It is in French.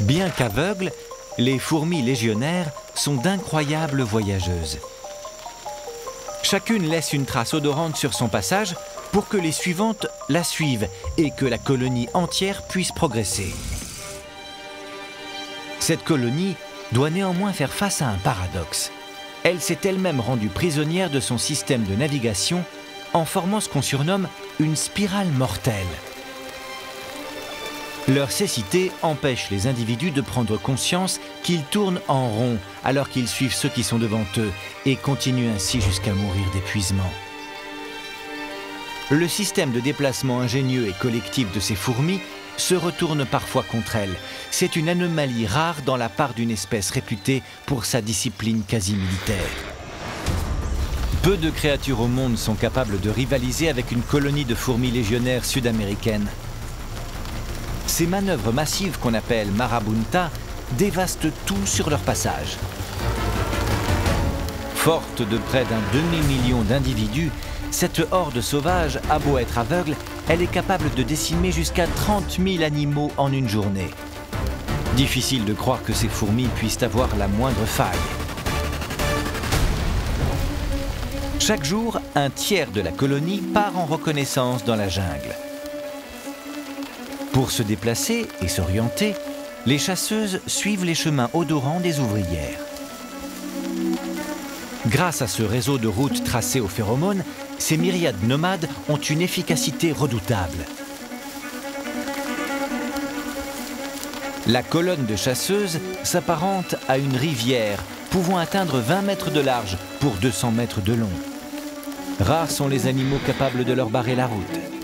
Bien qu'aveugles, les fourmis légionnaires sont d'incroyables voyageuses. Chacune laisse une trace odorante sur son passage pour que les suivantes la suivent et que la colonie entière puisse progresser. Cette colonie doit néanmoins faire face à un paradoxe. Elle s'est elle-même rendue prisonnière de son système de navigation en formant ce qu'on surnomme une spirale mortelle. Leur cécité empêche les individus de prendre conscience qu'ils tournent en rond alors qu'ils suivent ceux qui sont devant eux et continuent ainsi jusqu'à mourir d'épuisement. Le système de déplacement ingénieux et collectif de ces fourmis se retourne parfois contre elles. C'est une anomalie rare dans la part d'une espèce réputée pour sa discipline quasi militaire. Peu de créatures au monde sont capables de rivaliser avec une colonie de fourmis légionnaires sud-américaines. Ces manœuvres massives qu'on appelle marabunta dévastent tout sur leur passage. Forte de près d'un demi-million d'individus, cette horde sauvage a beau être aveugle, elle est capable de décimer jusqu'à 30 000 animaux en une journée. Difficile de croire que ces fourmis puissent avoir la moindre faille. Chaque jour, un tiers de la colonie part en reconnaissance dans la jungle. Pour se déplacer et s'orienter, les chasseuses suivent les chemins odorants des ouvrières. Grâce à ce réseau de routes tracées aux phéromones, ces myriades nomades ont une efficacité redoutable. La colonne de chasseuses s'apparente à une rivière pouvant atteindre 20 mètres de large pour 200 mètres de long. Rares sont les animaux capables de leur barrer la route.